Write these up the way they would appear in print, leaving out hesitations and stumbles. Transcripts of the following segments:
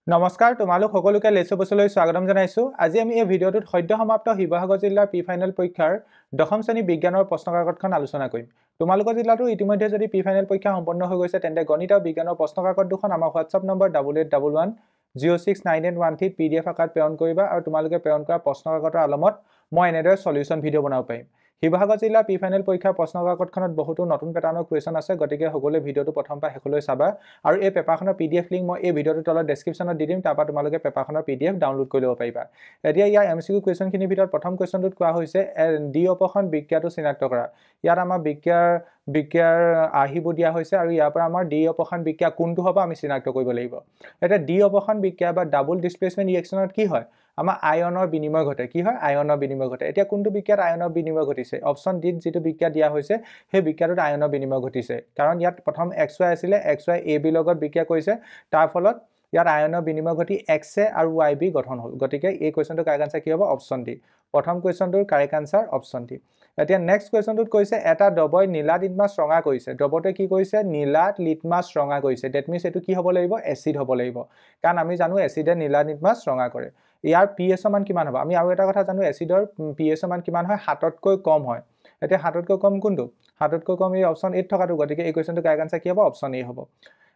নমস্কাৰ তোমালোক সকলোকে লেটছ বছৰলৈ স্বাগতম জনাইছো আজি আমি এই ভিডিঅটোত সদ্য সমাপ্ত শিৱসাগৰ জিলাৰ প্ৰি ফাইনেল পৰীক্ষাৰ দশম শ্ৰেণী বিজ্ঞানৰ প্ৰশ্নকাকতখন আলোচনা কৰিম তোমালোকৰ জিলাটো ইতিমধ্যে যদি প্ৰি ফাইনেল পৰীক্ষা সম্পন্ন হৈ গৈছে তেন্তে গণিত আৰু বিজ্ঞানৰ প্ৰশ্নকাকত দুখন আমাৰ WhatsApp নম্বৰ 8811069813 PDF আকাৰত প্ৰেৰণ কৰিবা আৰু তোমালোকে প্ৰেৰণ কৰা প্ৰশ্নকাকতৰ আলমত মই এনেদৰে সলিউশন ভিডিঅ বনাব পাৰিম শিৱসাগৰ জিলা প্ৰি ফাইনেল পৰীক্ষাৰ প্ৰশ্নকাকতখনত বহুতো নতুন প্যাটাৰ্নৰ কুৱেশ্যন আছে গতিকে সকলোৱে ভিডিঅটো প্ৰথম পৰা শেষলৈ চাবা আৰু এই পেপাৰখনৰ PDF লিংক মই এই ভিডিঅটোৰ তলত ডেসক্ৰিপচনত দি দিম তাৰ পৰা তোমালোকে পেপাৰখনৰ PDF ডাউনলোড কৰি ল'ব পাৰিবা এতিয়া ইয়াৰ MCQ কুৱেশ্যনখিনিৰ ভিতৰত প্ৰথম কুৱেশ্যনটোত কোৱা হৈছে ডি অপখন বিক্ৰিয়াটো চিনাক্ত কৰা ইয়াত আমাৰ বিক্ৰিয়াৰ আহিব দিয়া হৈছে আৰু ইয়াৰ পৰা আমাৰ ডি অপখন বিক্ৰিয়া কোনটো হ'ব আমি চিনাক্ত কৰিব লাগিব এটা ডি অপখন বিক্ৰিয়া বা ডাবল ডিসপ্লেসমেন্ট ৰিঅ্যাকশনত কি হয় আমাৰ আয়নৰ বিনিময় ঘটে কি হয় আয়নৰ বিনিময় ঘটে এতিয়া কোনটো বিক্ৰিয়াত আয়নৰ বিনিময় ঘটিছে অপচন ডি যেটো বিক্ৰিয়া দিয়া হৈছে সেই বিক্ৰিয়াটোত আয়নৰ বিনিময় ঘটিছে কাৰণ ইয়াত প্ৰথম xy আছিল xy ab লগত বিক্ৰিয়া কৰিছে তাৰ ফলত ইয়াত আয়নৰ বিনিময় ঘটি xa আৰু yb গঠন হ'ল গতিকে এই কোৱেশ্যনটো কাৰেক্ট আনসাৰ কি হ'ব অপচন ডি প্ৰথম কোৱেশ্যনটোৰ কাৰেক্ট আনসাৰ অপচন ডি এতিয়া নেক্সট কোৱেশ্যনটোত কৈছে এটা দ্ৰৱই নীলা লিটমাছ ৰঙা কৰিছে দ্ৰৱটোৱে কি কৰিছে নীলা লিটমাছ ৰঙা কৰিছে দ্যাট মিন্স এটো কি হ'ব লাগিব এসিড হ'ব লাগিব কাৰণ আমি জানো এসিডে নীলা লিটমাছ ৰঙা কৰে ইয়াৰ pH মান কিমান হ'ব আমি আৰু এটা কথা জানো এসিডৰ pH মান কিমান হয় 7 তকৈ কম হয় এতিয়া 7 তকৈ কম কোনটো 7 তকৈ কম এই অপচন 8 থকাটো গতিকে এই কোৱেশ্যনটো কাৰেক্ট আনসাৰ কি হ'ব অপচন এ হ'ব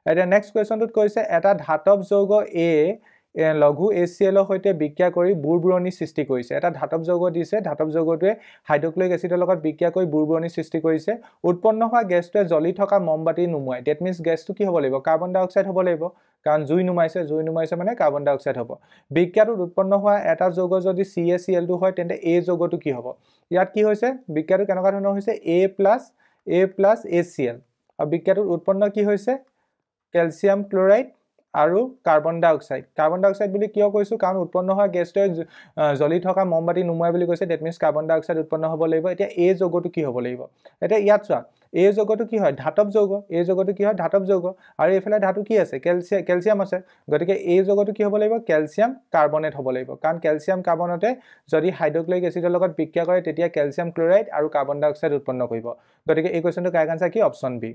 এতিয়া নেক্সট কোৱেশ্যনটোত কৈছে এটা ধাতব যৌগ এ লঘু HCl হৈতে বিক্ৰিয়া কৰি বুৰবুৰণি সৃষ্টি কৰিছে এটা ধাতব যৌগ দিছে ধাতব যৌগটোৱে হাইড্ৰক্লোৰিক এসিডৰ লগত বিক্ৰিয়া কৰি বুৰবুৰণি সৃষ্টি কৰিছে উৎপন্ন হোৱা গেছটোৱে জ্বলি থকা মমবাতি নুমুৱায় দ্যাট মিন্স গেছটো কি হ'ব লাগিব কাৰ্বন ডাই অক্সাইড হ'ব লাগিব কাৰণ জুই নুমাইছে মানে কাৰ্বন ডাই অক্সাইড হ'ব বিক্ৰিয়াটোত উৎপন্ন হোৱা এটা যৌগ যদি CaCl2 হয় তেন্তে এই যৌগটো কি হ'ব ইয়াত কি হৈছে বিক্ৰিয়াটো কেনেকুৱা ধৰণৰ হৈছে A+ HCl আৰু বিক্ৰিয়াটোত উৎপন্ন কি হৈছে ক্যালসিয়াম ক্লোৰাইড আৰু কাৰ্বন ডাই অক্সাইড বুলি কিয় কৈছো কাৰণ উৎপন্ন হোৱা গেছটোৱে জ্বলি থকা মমবাতি নুমুৱাই বুলি কৈছে that means carbon dioxide উৎপন্ন হ'ব লাগিব এতিয়া এই যৌগটো কি হ'ব লাগিব এতিয়া ইয়াত চোৱা এই যৌগটো কি হয় ধাতব যৌগ এই যৌগটো কি হয় ধাতব যৌগ আৰু এফালে ধাতু কি আছে ক্যালসিয়াম আছে গতিকে এই যৌগটো কি হ'ব লাগিব ক্যালসিয়াম কাৰ্বনেট হ'ব লাগিব কাৰণ ক্যালসিয়াম কাৰ্বনতে যদি হাইড্ৰক্লোৰিক এসিডৰ লগত বিক্ৰিয়া কৰে তেতিয়া ক্যালসিয়াম ক্লোৰাইড আৰু কাৰ্বন ডাই অক্সাইড উৎপন্ন কৰিব গতিকে এই কোৱেশ্যনটো কাৰেক্ট আনসাৰ কি অপচন বি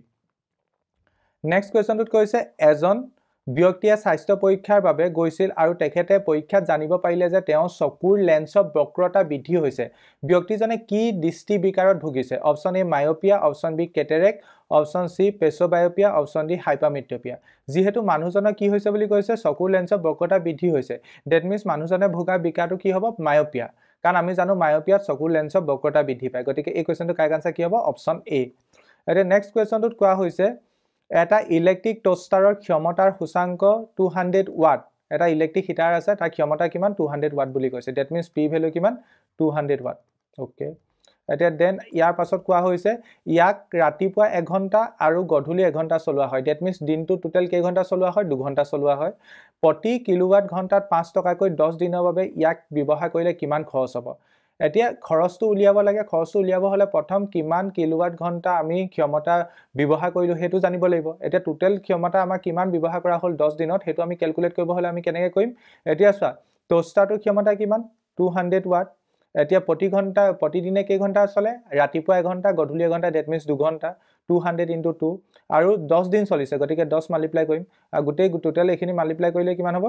নেক্সট কোৱেশ্যনটোত কৈছে এজন ব্যক্তিয়ে স্বাস্থ্য পৰীক্ষাৰ বাবে গৈছিল আৰু তেখেতে পৰীক্ষাত জানিব পাৰিলে যে তেওঁ চকুৰ লেন্সৰ বক্ৰতা বৃদ্ধি হৈছে ব্যক্তিজনে কি দৃষ্টি বিকাৰত ভুগিছে option A myopia option B cataract option C presbyopia option D hypermetropia যেহেতু মানুহজনৰ কি হৈছে বুলি কৈছে চকুৰ লেন্সৰ বক্ৰতা বৃদ্ধি হৈছে দ্যাট মিন্স মানুহজনে ভোগা বিকাৰটো কি হ'ব মায়োপিয়া কাৰণ আমি জানো মায়োপিয়াত চকুৰ লেন্সৰ বক্ৰতা বৃদ্ধি পায় গতিকে এই কোৱেশ্যনটো কাৰেক্ট আনসাৰ কি হ'ব অপচন এ এতিয়া নেক্সট কোৱেশ্যনটোত কোৱা হৈছে এটা ইলেক্ট্ৰিক টোষ্টাৰৰ ক্ষমতাৰ সূচাংক 200 ওয়াট এটা ইলেক্ট্ৰিক হিটাৰ আছে তাৰ ক্ষমতা কিমান 200 ওয়াট বুলি কৈছে দ্যাট মিন্স পি ভ্যালু কিমান 200 ওয়াট ওকে এতিয়া দেন ইয়াৰ পাছত কোৱা হৈছে ইয়াক ৰাতিপুৱা 1 ঘণ্টা আৰু গধূলি 1 ঘণ্টা চলোৱা হয় দ্যাট মিন্স দিনটো টোটাল কেই ঘণ্টা চলোৱা হয় 2 ঘণ্টা চলোৱা হয় প্ৰতি কিলোৱাট ঘণ্টাত 5 টকাকৈ 10 দিনৰ বাবে ইয়াক ব্যৱহাৰ কৰিলে কিমান খৰচ হ'ব এতিয়া খৰচটো উলিয়াব লাগে খৰচটো উলিয়াব হলে প্ৰথম কিমান কিলোৱাট ঘণ্টা আমি ক্ষমতা ব্যৱহাৰ কৰিলো হেতু জানিব লাগিব এতিয়া টোটাল ক্ষমতা আমাৰ কিমান ব্যৱহাৰ কৰা হল 10 দিনত হেতু আমি ক্যালকুলেট কৰিব হলে আমি কেনেকৈ কৰিম এতিয়া চোৱা টোষ্টাৰটোৰ ক্ষমতা কিমান 200 ওয়াট এতিয়া প্ৰতিদিনে কেই ঘণ্টা চলে ৰাতিপুৱা 1 ঘণ্টা গধূলি 1 ঘণ্টা দ্যাট মিন্স 2 ঘণ্টা 200 * 2 আৰু 10 দিন চলিছে গতিকে 10 মাল্টিপ্লাই কৰিম আৰু গোটেই টোটাল এখিনি মাল্টিপ্লাই কৰিলে কিমান হ'ব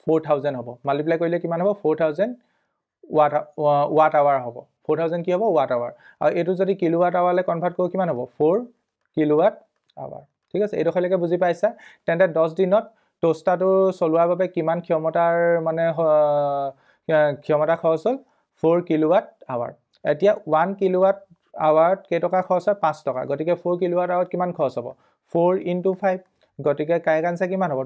4000 হ'ব মাল্টিপ্লাই কৰিলে কিমান হ'ব 4000 watt hour হ'ব 4000 কি হ'ব watt hour আৰু এটো যদি কিলোৱাট আৱাৰলে কনভাৰ্ট কৰো কিমান হ'ব 4 কিলোৱাট আৱাৰ ঠিক আছে এটো খালিকে বুজি পাইছা তেন্তে 10 দিনত টোষ্টাৰটো চলোৱাৰ বাবে কিমান ক্ষমতাৰ মানে ক্ষমতা খৰচ হ'ল 4 কিলোৱাট আৱাৰ এতিয়া 1 কিলোৱাট আৱাৰত কেই টকা খৰচ হয় 5 টকা গতিকে 4 কিলোৱাট আৱাৰত কিমান খৰচ হ'ব 4 * 5 গতিকে কাৰেক্ট আনসাৰ কিমান হ'ব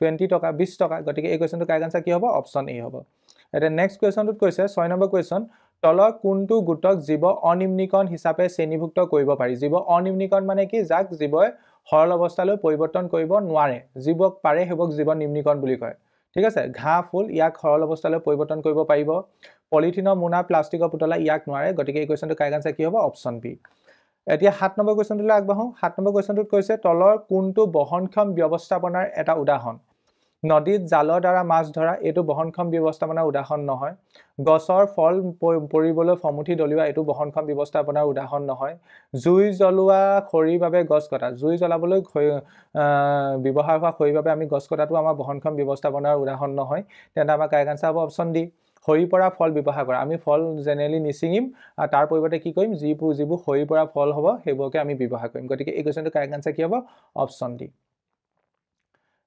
20 টকা 20 টকা গতিকে এই কোৱেশ্যনটো কাৰেক্ট আনসাৰ কি হ'ব অপচন এ হ'ব এটা নেক্সট কোৱেশ্যনটোত কৈছে 6 নম্বৰ কোৱেশ্যন তলৰ কোনটো গুটক জীৱ অনিম্নীকৰণ হিচাপে শ্ৰেণীভুক্ত কৰিব পাৰি জীৱ অনিম্নীকৰণ মানে কি যাক জীৱই সৰল অৱস্থালৈ পৰিৱৰ্তন কৰিব নোৱাৰে জীৱক পাৰে হেবক জীৱ নিম্নীকৰণ বুলি কয় ঠিক আছে ঘাঁ ফুল ইয়াক সৰল অৱস্থালৈ পৰিৱৰ্তন কৰিব পাৰিব পলিথিনৰ মোনা প্লাষ্টিকৰ পুতলা ইয়াক নোৱাৰে গতিকে এই কোৱেশ্যনটো কাৰেক্ট আনসাৰ কি হ'ব অপচন বি এতিয়া 7 নম্বৰ কোৱেশ্যনটোলৈ আগবাঢ়ো 7 নম্বৰ কোৱেশ্যনটোত কৈছে তলৰ কোনটো বহনক্ষম ব্যৱস্থাপনাৰ এটা উদাহৰণ নদীত জালৰ দ্বাৰা মাছ ধৰা এইটো বহনক্ষম ব্যৱস্থাপনাৰ উদাহৰণ নহয় গছৰ ফল পৰিবলৈ ফমুঠি দলিওৱা এইটো বহনক্ষম ব্যৱস্থাপনাৰ উদাহৰণ নহয় জুই জ্বলোৱা খৰিৰ বাবে গছ কটা জুই জ্বলাবলৈ ব্যৱহাৰ হোৱা খৰিৰ বাবে আমি গছ কটাটো আমাৰ বহনক্ষম ব্যৱস্থাপনাৰ উদাহৰণ নহয় তেন্তে আমাৰ কাৰেক্ট আনসাৰ হ'ব অপচন ডি খৰিৰ পৰা ফল ব্যৱহাৰ কৰা আমি ফল জেনেৰেলি নিচিঙিম আৰু তাৰ পৰিৱৰ্তে কি কৰিম যিবোৰ খৰিৰ পৰা ফল হ'ব সেইবোৰকে আমি ব্যৱহাৰ কৰিম গতিকে এই কোৱেশ্চনটো কাৰেক্ট আনসাৰ কি হ'ব অপচন ডি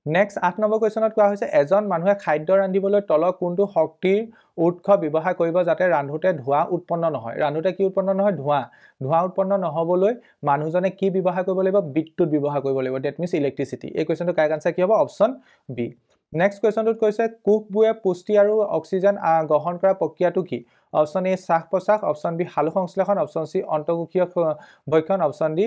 নেক্সট 8 নম্বৰ কোৱেশ্চনত কোৱা হৈছে এজন মানুহে খাদ্য ৰান্ধিবলৈ তলৰ কোনটো শক্তিৰ উৎস ব্যৱহাৰ কৰিব যাতে ৰান্ধোতে ধোঁৱা উৎপন্ন নহয় ৰান্ধোতে কি উৎপন্ন নহয় ধোঁৱা উৎপন্ন নহবলৈ মানুহজনে কি ব্যৱহাৰ কৰিব লাগিব বিদ্যুৎ ব্যৱহাৰ কৰিব লাগিব দ্যাট মিন্স ইলেক্ট্ৰিচিটি এই কোৱেশ্চনটো কাৰেক্ট আনসাৰ কি হ'ব অপচন বি নেক্সট কোৱেশ্চনটোত কৈছে কুকবোৰে পুষ্টি আৰু অক্সিজেন গ্ৰহণ কৰা প্ৰক্ৰিয়াটো কি অপচন এ শ্বাস প্ৰশ্বাস অপচন বি হালু সংশ্লেষণ অপচন সি অন্তঃকোষীয় ভক্ষণ অপচন ডি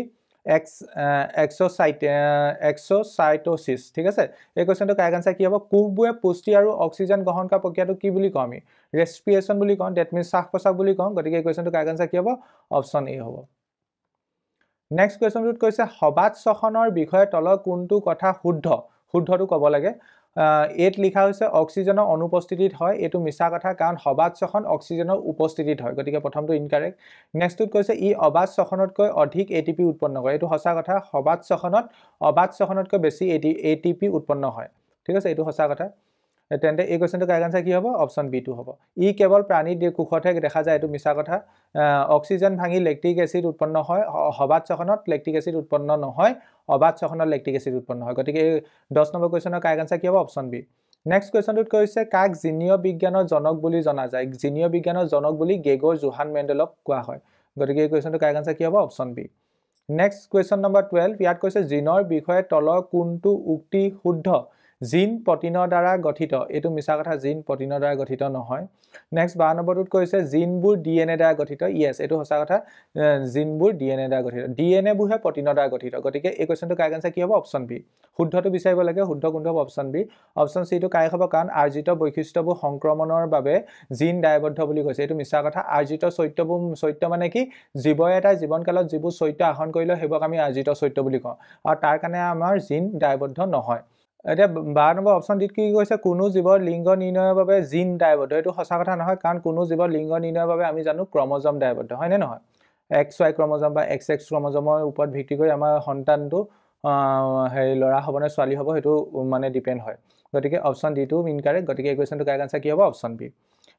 এক্সোসাইটোসিস ঠিক আছে এই কোৱেশ্চনটো কাৰেক্ট আনসাৰ কি হ'ব কুকবোৰে পুষ্টি আৰু অক্সিজেন গ্ৰহণ কৰা প্ৰক্ৰিয়াটো কি বুলি কওঁ আমি ৰেস্পিৰেচন বুলি কওঁ দ্যাট মিন্স শ্বাস প্ৰশ্বাস বুলি কওঁ গতিকে এই কোৱেশ্চনটো কাৰেক্ট আনসাৰ কি হ'ব অপচন এ হ'ব নেক্সট কোৱেশ্চনটোত কৈছে সবাত শ্বসনৰ বিষয়ে তলৰ কোনটো কথা শুদ্ধটো ক'ব লাগে এত লিখা হৈছে অক্সিজেনৰ অনুপস্থিতিত হয় এটো মিছা কথা কাৰণ সবাত শ্বসন অক্সিজেনৰ উপস্থিতিত হয় গতিকে প্ৰথমটো ইনকাৰেক্ট নেক্সটটোত কৈছে ই অবাত শ্বসনতকৈ অধিক এটিপি উৎপন্ন কৰে এটো সঁচা কথা সবাত শ্বসনত অবাত শ্বসনতকৈ বেছি এটিপি উৎপন্ন হয় ঠিক আছে এটো সঁচা কথা তেন্তে এই কোৱেশ্চনটো কাৰেক্ট আনসাৰ কি হ'ব অপচন বি টু হ'ব ই কেৱল প্ৰাণীৰ কোষতহে দেখা যায় এটো মিছা কথা অক্সিজেন ভাঙি লেক্টিক এসিড উৎপন্ন হয় সবাত শ্বসনত লেক্টিক এসিড উৎপন্ন নহয় অবাত শ্বসনত লেক্টিক এসিড উৎপন্ন হয় গতিকে 10 নম্বৰ কোৱেশ্চনৰ কাৰেক্ট আনসাৰ কি হ'ব অপচন বি নেক্সট কোৱেশ্চনটোত কৈছে কাক জিনীয় বিজ্ঞানৰ জনক বুলি জনা যায় জিনীয় বিজ্ঞানৰ জনক বুলি গেগৰ জোহান মেণ্ডেলক কোৱা হয় গতিকে এই কোৱেশ্চনটো কাৰেক্ট আনসাৰ কি হ'ব option B next question number 12 ইয়াত কৈছে জিনৰ বিষয়ে তলৰ কোনটো উক্তি শুদ্ধ জিন প্ৰটিনৰ দ্বাৰা গঠিত এটো মিছা কথা জিন প্ৰটিনৰ দ্বাৰা গঠিত নহয় নেক্সট 12 নম্বৰটোত কৈছে জিনবোৰ ডিএনএ দ্বাৰা গঠিত ইয়েস এটো সঁচা কথা জিনবোৰ ডিএনএ দ্বাৰা গঠিত ডিএনএ বুহে প্ৰটিনৰ দ্বাৰা গঠিত গতিকে এই কোৱেশ্চনটো কাৰেক্ট আনসাৰ কি হ'ব অপচন বি শুদ্ধটো বিচাৰিব লাগে শুদ্ধ কোনটো হ'ব অপচন বি অপচন সি টো কাৰেক্ট হ'ব কাৰণ আৰ্জিত বৈশিষ্ট্যবোৰ সংক্ৰমণৰ বাবে জিন দায়বদ্ধ বুলি কৈছে এটো মিছা কথা আৰ্জিত চৈত্য মানে কি জীৱ এটা জীৱনকালত যিবোৰ চৈত্য আহৰণ কৰিলে হেবক আমি আৰ্জিত চৈত্য বুলি কওঁ আৰু তাৰ কাৰণে আমাৰ জিন দায়বদ্ধ নহয় এটা 12 নম্বৰ অপচন ডিত কি কৈছে কোনো জীৱৰ লিংগ নিৰ্ণয়ৰ বাবে জিন দায়বদ্ধ এটো সঁচা কথা নহয় কাৰণ কোনো জীৱৰ লিংগ নিৰ্ণয়ৰ বাবে আমি জানো ক্ৰমোজম দায়বদ্ধ হয় নে নহয় XY ক্ৰমোজম বা XX ক্ৰমোজমৰ ওপৰত ভিত্তি কৰি আমাৰ সন্তানটো হেৰি লৰা হ'ব নে ছোৱালী হ'ব হেতু মানে ডিপেন্ড হয় গতিকে অপচন ডি টো ইনকাৰেক্ট গতিকে এই কোৱেশ্চনটো কাৰেক্ট আনসাৰ কি হ'ব অপচন বি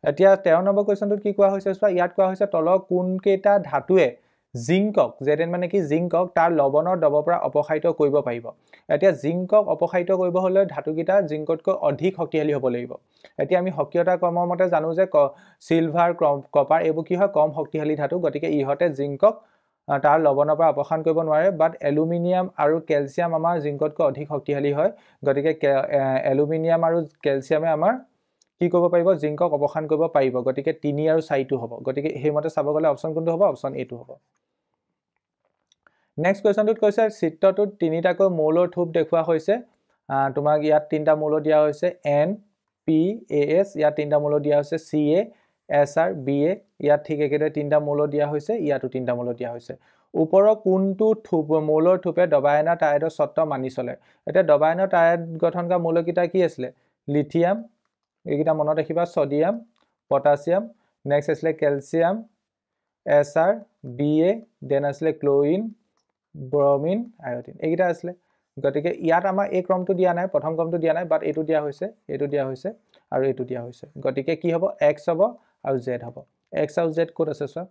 এতিয়া 13 নম্বৰ কোৱেশ্চনটোত কি কোৱা হৈছে চোৱা ইয়াত কোৱা হৈছে তলৰ কোন কেইটা ধাতুৱে জিংকক যেন মানে কি জিংকক তাৰ লৱণৰ দবৰ পৰা অপসাৰিত কৰিব পাৰিব এতিয়া জিংকক অপসাৰিত কৰিব হলে ধাতুকিটা জিংকতকৈ অধিক শক্তিশালী হ'ব লাগিব এতিয়া আমি সক্ৰিয়তা ক্ৰমৰ মতে জানো যে সিলভাৰ কপাৰ এইবোৰ কি হয় কম শক্তিশালী ধাতু গতিকে ইহতে জিংকক তাৰ লৱণৰ পৰা অপসাৰণ কৰিব নোৱাৰে বাট এলুমিনিয়াম আৰু ক্যালসিয়াম আমাৰ জিংকতকৈ অধিক শক্তিশালী হয় গতিকে এলুমিনিয়াম আৰু ক্যালসিয়ামে আমাৰ কি কৰিব পাৰিব জিংকক অপসাৰণ কৰিব পাৰিব গতিকে 3 আৰু 4 টো হ'ব গতিকে হেমতে চাব গলে অপচন কোনটো হ'ব অপচন এ টো হ'ব নেক্সট কোৱেশ্চনটোত কৈছে চিত্ৰটোত তিনিটাকৈ মৌলৰ থূপ দেখুৱা হৈছে তোমাক ইয়াত তিনটা মৌল দিয়া হৈছে NPAS ইয়াত তিনটা মৌল দিয়া হৈছে CaSrBa ইয়াত ঠিক একেদৰে তিনটা মৌল দিয়া হৈছে ইয়াতো তিনটা মৌল দিয়া হৈছে ওপৰৰ কোনটো থূপ মৌলৰ থূপে দবায়না টায়াইডৰ চৰ্ত মানি চলে এটা দবায়না টায়াইড গঠন কৰা মৌলকিটা কি আছিল লিথিয়াম এইকিটা মনত ৰাখিবা সোডিয়াম পটাছিয়াম নেক্সট আছিল ক্যালসিয়াম SrBa দেন আছিল ক্লোৰিন ব্ৰমিন আয়োডিন এইকিটা আছিল গতিকে ইয়াত আমাৰ এই ক্ৰমটো দিয়া নাই প্ৰথম ক্ৰমটো দিয়া নাই বাট এটো দিয়া হৈছে আৰু এটো দিয়া হৈছে গতিকে কি হ'ব x হ'ব আৰু z হ'ব x আৰু z কোড আছে সো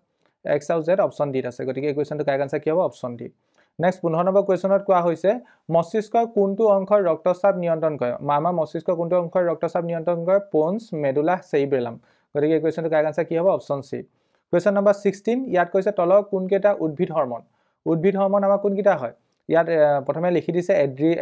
x আৰু z অপচন ডি আছে গতিকে এই কোৱেশ্চনটো কাৰেক্ট আনসাৰ কি হ'ব অপচন ডি নেক্সট 15 নম্বৰ কোৱেশ্চনত কোৱা হৈছে মস্তিষ্কৰ কোনটো অংশৰ ৰক্তচাপ নিয়ন্ত্ৰণ কৰে আমাৰ মস্তিষ্কৰ কোনটো অংশৰ ৰক্তচাপ নিয়ন্ত্ৰণ কৰে পোন্স মেডুলা সেৰিবেলাম গতিকে এই কোৱেশ্চনটো কাৰেক্ট আনসাৰ কি হ'ব অপচন সি কোৱেশ্চন নম্বৰ 16 ইয়াত কৈছে তলৰ কোনকেটা উদ্ভিদ হৰমন আমাৰ কোনকিটা হয় ইয়াত প্ৰথমে লিখি দিছে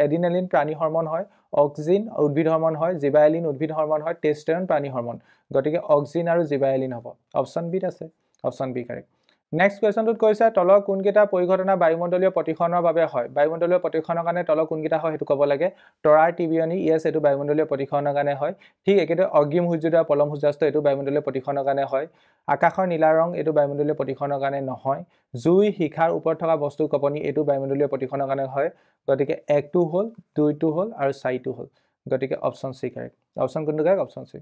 এড্ৰিনালিন প্ৰাণী হৰমন হয় অক্সিন উদ্ভিদ হৰমন হয় জিবাইলিন উদ্ভিদ হৰমন হয় টেস্টোস্টেৰন প্ৰাণী হৰমন গতিকে অক্সিন আৰু জিবাইলিন হ'ব অপচন বি আছে অপচন বি কাৰেক্ট নেক্সট কোৱেশ্চনটোত কৈছে তলৰ কোনকেটা পৰিঘটনা বায়ুমণ্ডলীয় প্ৰতিসৰণৰ বাবে হয় বায়ুমণ্ডলীয় প্ৰতিসৰণৰ কাৰণে তলৰ কোনকেটা হয় হেতু ক'ব লাগে তৰাৰ টিবিয়নি ইয়েস এটো বায়ুমণ্ডলীয় প্ৰতিসৰণৰ কাৰণে হয় ঠিক একেদৰে অগ্ৰিম সূৰ্যোদয় পলম সূৰ্যাস্ত এটো বায়ুমণ্ডলীয় প্ৰতিসৰণৰ কাৰণে হয় আকাশৰ নীলা ৰং এটো বায়ুমণ্ডলীয় প্ৰতিসৰণৰ কাৰণে নহয় জুই শিখাৰ ওপৰত থকা বস্তু কপনি এটো বায়ুমণ্ডলীয় প্ৰতিসৰণৰ কাৰণে হয় গতিকে 1 টো হল 2 টো হল আৰু 4 টো হল গতিকে অপশ্যন চি কাৰেক্ট অপশ্যন কোনটো কাৰেক্ট অপশ্যন চি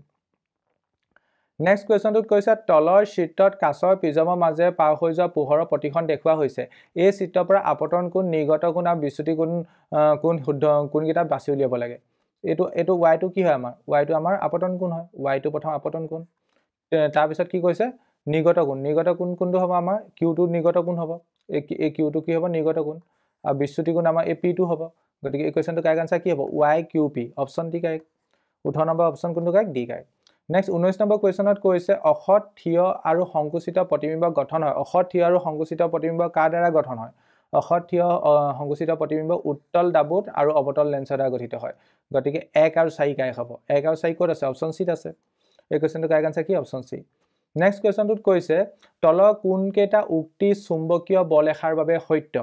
নেক্সট কুৱেশ্যনটোত কৈছে তলৰ চিত্ৰত কাছৰ প্ৰিজমৰ মাজেৰে পাৰ হৈ যোৱা পোহৰৰ প্ৰতিখন দেখুওৱা হৈছে এই চিত্ৰৰ পৰা আপতন কোণ নিৰ্গত কোণ আৰু বিচ্যুতি কোণ শুদ্ধ কোণকেইটা বাছি উলিয়াব লাগে এইটো ৱাইটো কি হয় আমাৰ ৱাইটো আমাৰ আপতন কোণ হয় ৱাইটো প্ৰথম আপতন কোণ তাৰপিছত কি কৈছে নিৰ্গত কোণ কোনটো হ'ব আমাৰ কিউটো নিৰ্গত কোণ হ'ব এই কিউটো কি হ'ব নিৰ্গত কোণ আৰু বিচ্যুতি কোণ আমাৰ এই পিটো হ'ব গতিকে এই কুৱেশ্যনটো কাৰেক্ট আনচাৰ কি হ'ব Y Q P option D correct 18 number option কোনটো correct D correct next 19 number কুৱেশ্যনত কৈছে অসৎ থিয় আৰু সংকুচিত প্ৰতিবিম্ব গঠন হয় অসৎ থিয় আৰু সংকুচিত প্ৰতিবিম্ব কাৰ দ্বাৰা গঠন হয় অসৎ থিয় সংকুচিত প্ৰতিবিম্ব উত্তল দাবুত আৰু অৱতল লেন্সৰ দ্বাৰা গঠিত হয় গতিকে 1 আৰু 4 কাৰেক্ট হ'ব 1 আৰু 4 ক'ত আছে অপশ্যন চিত আছে এই কুৱেশ্যনটো কাৰেক্ট আনচাৰ কি অপশ্যন চি নেক্সট কুৱেশ্যনটোত কৈছে তলৰ কোনকেইটা উক্তি চুম্বকীয় বলৰেখাৰ বাবে সত্য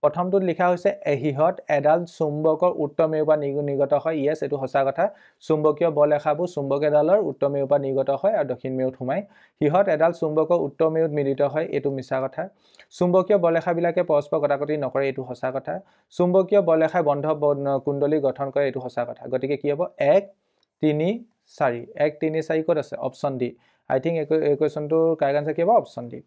প্ৰথমটোত লিখা হৈছে সিহঁত এডাল চুম্বকৰ উত্তৰ মেৰুৰ পৰা নিৰ্গত হয় ইয়েছ এইটো সঁচা কথা চুম্বকীয় বলৰেখাবোৰ চুম্বক এডালৰ উত্তৰ মেৰুৰ পৰা নিৰ্গত হয় আৰু দক্ষিণ মেৰুত সোমায় সিহঁত এডাল চুম্বকৰ উত্তৰ মেৰুত মিলিত হয় এইটো মিছা কথা চুম্বকীয় বলৰেখাবিলাকে পৰস্পৰ কটাকটি নকৰে এইটো সঁচা কথা চুম্বকীয় বলৰেখাই বন্ধ কুণ্ডলী গঠন কৰে এইটো সঁচা কথা গতিকে কি হ'ব 1 3 4 1 3 4 ক'ত আছে অপশ্যন ডি আই থিংক এই কুৱেশ্যনটোৰ কাৰেক্ট আনচাৰ কি হ'ব option D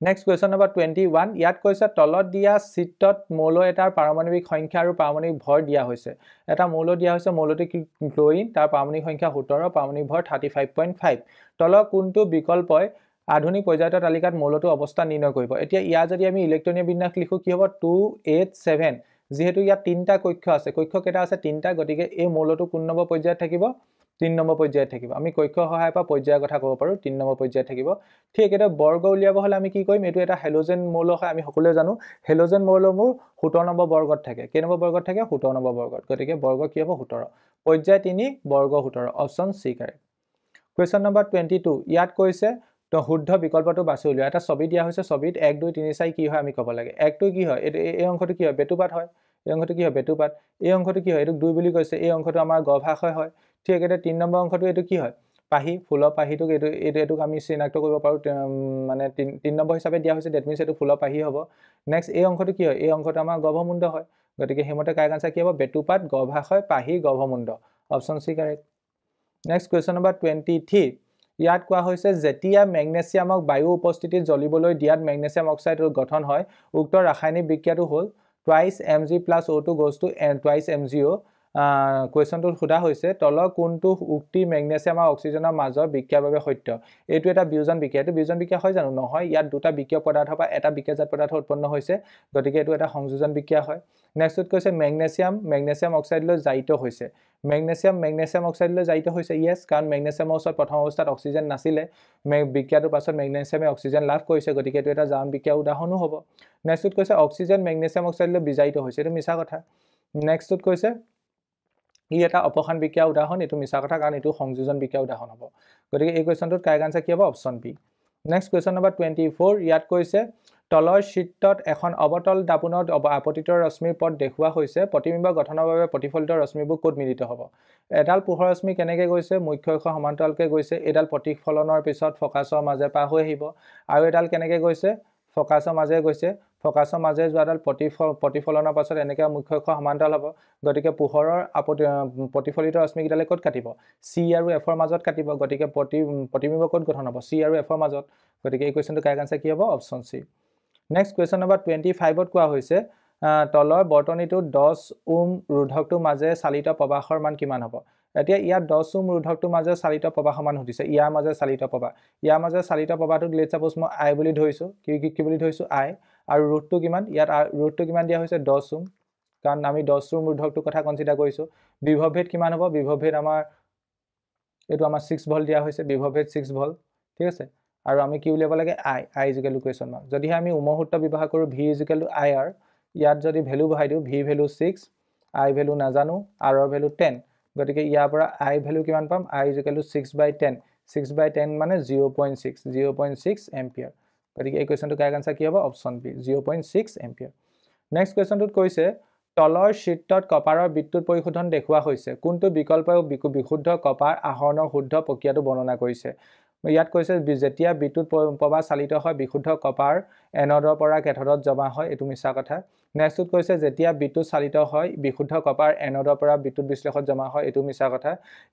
next question number 21 ইয়াত কৈছে তলত দিয়া চিত্ৰত মৌল এটাৰ পাৰমাণৱিক সংখ্যা আৰু পাৰমাণৱিক ভৰ দিয়া হৈছে এটা মৌল দিয়া হৈছে মৌলটো ক্লৰিন তাৰ পাৰমাণৱিক সংখ্যা 17 পাৰমাণৱিক ভৰ 35.5 তলৰ কোনটো বিকল্পই আধুনিক পৰ্যায়ৰ তালিকাত মৌলটো অৱস্থা নিৰ্ণয় কৰিব এতিয়া ইয়াত যদি আমি ইলেক্ট্ৰনীয় বিন্যাস লিখো কি হ'ব 2 8 7 যেহেতু ইয়াত তিনটা কক্ষ আছে কক্ষ কেইটা আছে তিনটা গতিকে এই মৌলটো কোন নম্বৰ পৰ্যায়ত থাকিব 3 নম্বৰ পৰ্যায়ত থাকিব আমি কক্ষ সহায়ৰ পৰা পৰ্যায়ৰ কথা ক'ব পাৰো 3 নম্বৰ পৰ্যায়ত থাকিব ঠিক এটা বৰ্গ উলিয়াব হলে আমি কি কৰিম এটো এটা হেলোজেন মৌল হয় আমি সকলোৱে জানো হেলোজেন মৌলবোৰ 17 নম্বৰ বৰ্গত থাকে কেই নম্বৰ বৰ্গত থাকে 17 নম্বৰ বৰ্গত গতিকে বৰ্গ কি হ'ব 17 পৰ্যায় 3 বৰ্গ 17 অপশ্যন সি কাৰেক্ট কুৱেশ্যন নম্বৰ 22 ইয়াত কৈছে তো শুদ্ধ বিকল্পটো বাছি উলিওৱা এটা ছবি দিয়া হৈছে ছবিত 1 2 3 4 কি হয় আমি ক'ব লাগে 1 টো কি হয় এই অংশটো কি হয় বেতুপাত হয় এই অংশটো কি হয় বেতুপাত এই অংশটো কি হয় এটো 2 বুলি কৈছে এই অংশটো আমাৰ গভাশয় হয় ঠিক এটা 3 নম্বৰ অংশটো এটো কি হয় পাহি ফুলৰ পাহিটোক এটো আমি চিনাক্ত কৰিব পাৰো মানে 3 নম্বৰ হিচাপে দিয়া হৈছে দ্যাট মিন্স এটো ফুলৰ পাহি হ'ব নেক্সট এই অংশটো কি হয় এই অংশটো আমাৰ গভমুণ্ড হয় গতিকে হেমতে কাৰেক্ট আনসাৰ কি হ'ব বেতুপাত গভাশয় পাহি গভমুণ্ড অপশ্যন সি কাৰেক্ট নেক্সট কুৱেশ্যন নম্বৰ 23 ইয়াত কোৱা হৈছে যেতিয়া মেগনেছিয়ামক বায়ু উপস্থিতিত জ্বলিবলৈ দিয়াত মেগনেছিয়াম অক্সাইডৰ গঠন হয় উক্ত ৰাসায়নিক বিক্ৰিয়াটো হ'ল twice Mg plus O2 goes to twice MgO কুৱেশ্যনটোত সোধা হৈছে তলৰ কোনটো উক্তি মেগনেছিয়াম আৰু অক্সিজেনৰ মাজৰ বিক্ৰিয়াৰ বাবে সত্য এইটো এটা বিয়োজন বিক্ৰিয়া এইটো বিয়োজন বিক্ৰিয়া হয় জানো নহয় ইয়াত দুটা বিক্ৰিয়ক পদাৰ্থ বা এটা বিক্ৰিয়াজাত পদাৰ্থ উৎপন্ন হৈছে গতিকে এইটো এটা সংযোজন বিক্ৰিয়া হয় নেক্সটত কৈছে মেগনেছিয়াম অক্সাইডলৈ জাইত হৈছে মেগনেছিয়াম অক্সাইডলৈ জাইত হৈছে ইয়েছ কাৰণ মেগনেছিয়ামৰ ওচৰত প্ৰথম অৱস্থাত অক্সিজেন নাছিলে বিক্ৰিয়াটোৰ পাছত মেগনেছিয়ামে অক্সিজেন লাভ কৰিছে গতিকে এইটো এটা জাৰণ বিক্ৰিয়া উদাহৰণো হ'ব নেক্সটত কৈছে অক্সিজেন মেগনেছিয়াম অক্সাইডলৈ বিজাইত হৈছে এইটো মিছা কথা নেক্সটত কৈছে ই এটা অপসাৰণ বিক্ৰিয়া উদাহৰণ এটো মিছা কথা কাৰণ এটো সংযোজন বিক্ৰিয়া উদাহৰণ হ'ব গতিকে এই কুৱেশ্যনটোত কাৰেক্ট আনসাৰ কি হ'ব option B next question number 24 ইয়াত কৈছে তলৰ চিত্ৰত এখন অৱতল দাপোনত আপতিত ৰশ্মিৰ পথ দেখুওৱা হৈছে প্ৰতিবিম্ব গঠনৰ বাবে প্ৰতিফলিত ৰশ্মিবোৰ ক'ত মিলিত হ'ব এডাল পোহৰ ৰশ্মি কেনেকৈ গৈছে মুখ্য অক্ষ সমান্তৰালকৈ গৈছে এডাল প্ৰতিফলনৰ পিছত ফকাছৰ মাজে পাৰ হৈ আহিব আৰু এডাল কেনেকৈ গৈছে ফকাছৰ মাজে গৈছে ফকাছৰ মাজে যোৱাডাল প্ৰতিফলনৰ পাছত এনেকৈ মুখ্য অক্ষ সমান্তৰাল হ'ব গতিকে পোহৰৰ প্ৰতিফলিত ৰশ্মি কিডালে ক'ত কাটিব সি আৰু এফৰ মাজত কাটিব গতিকে প্ৰতিবিম্ব ক'ত গঠন হ'ব সি আৰু এফৰ মাজত গতিকে এই কুৱেশ্যনটো কাৰেক্ট আনসাৰ কি হ'ব অপশ্যন সি নেক্সট কুৱেশ্যন নম্বৰ 25ত কোৱা হৈছে তলৰ বৰ্তনীটোত 10 ওম ৰোধকটোৰ মাজে চালিত প্ৰবাহৰ মান কিমান হ'ব এতিয়া ইয়াত 10 ওম ৰোধকটোৰ মাজে চালিত প্ৰবাহৰ মান সুধিছে ইয়াৰ মাজে চালিত প্ৰবাহটোক লেটস সাপোজ মই আই বুলি ধৰিছো কি বুলি ধৰিছো আই আৰু ৰোধটো কিমান ইয়াত ৰোধটো কিমান দিয়া হৈছে 10 ওম কাৰণ আমি 10 ওম ৰোধকটোৰ কথা কনসিডাৰ কৰিছো বিভৱভেদ কিমান হ'ব বিভৱভেদ আমাৰ এটো আমাৰ 6 ভোল্ট দিয়া হৈছে বিভৱভেদ 6 ভোল্ট ঠিক আছে আৰু আমি কি উলিয়াব লাগে i equal to question mark যদি আমি উমহূৰ্ত ব্যৱহাৰ কৰো v ইকুৱেল টু ir ইয়াত যদি ভ্যালু বহাই দিও v ভ্যালু 6 i ভ্যালু নাজানো r ৰ ভ্যালু 10 গতিকে ইয়াৰ পৰা i ভ্যালু কিমান পাম i ইকুৱেল টু 6/10 মানে 0.6 এম্পিয়াৰ গতিকে এই কুৱেশ্যনটো কাৰেক্ট আনসাৰ কি হ'ব অপশ্যন বি 0.6 এম্পিয়াৰ নেক্সট কুৱেশ্যনটোত কৈছে তলৰ চিত্ৰত কপাৰৰ বিদ্যুৎ পৰিশোধন দেখুওৱা হৈছে কোনটো বিকল্পই বিশুদ্ধ কপাৰ আহৰণৰ শুদ্ধ প্ৰক্ৰিয়াটো বৰ্ণনা কৰিছে ইয়াত কৈছে যেতিয়া বিদ্যুৎ প্ৰবাহ চালিত হয় বিশুদ্ধ কপাৰ এনডৰ পৰা কেথডত জমা হয় এটো মিছা কথা নেক্সটত কৈছে যেতিয়া বিদ্যুৎ চালিত হয় বিশুদ্ধ কপাৰ এনডৰ পৰা বিদ্যুৎ বিশ্লেষণত জমা হয় এইটো মিছা কথা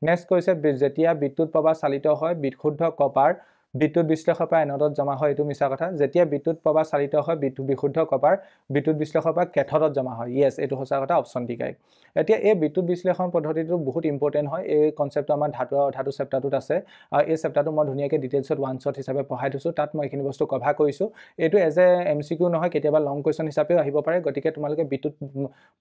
নেক্সট কৈছে যেতিয়া বিদ্যুৎ প্ৰবাহ চালিত হয় বিশুদ্ধ কপাৰ বিদ্যুৎ বিশ্লেষণৰ পৰা এনডত জমা হয় এইটো মিছা কথা যেতিয়া বিদ্যুৎ প্ৰবাহ চালিত হয় বিশুদ্ধ কপাৰ বিদ্যুৎ বিশ্লেষণৰ পৰা কেথডত জমা হয় ইয়েছ এইটো সঁচা কথা অপচন ডি কাৰেক্ট এতিয়া এই বিদ্যুৎ বিশ্লেষণ পদ্ধতিটো বহুত ইম্পৰ্টেণ্ট হয় এই কনচেপ্টটো আমাৰ ধাতু চেপ্টাৰটোত আছে আৰু এই চেপ্টাৰটো মই ধুনীয়াকৈ ডিটেইলছত ওৱান শ্বট হিচাপে পঢ়াই থৈছোঁ তাত মই এইখিনি বস্তু কভাৰ কৰিছোঁ এইটো এজ এ MCQ নহয় কেতিয়াবা লং কুৱেশ্যন হিচাপেও আহিব পাৰে গতিকে তোমালোকে বিদ্যুৎ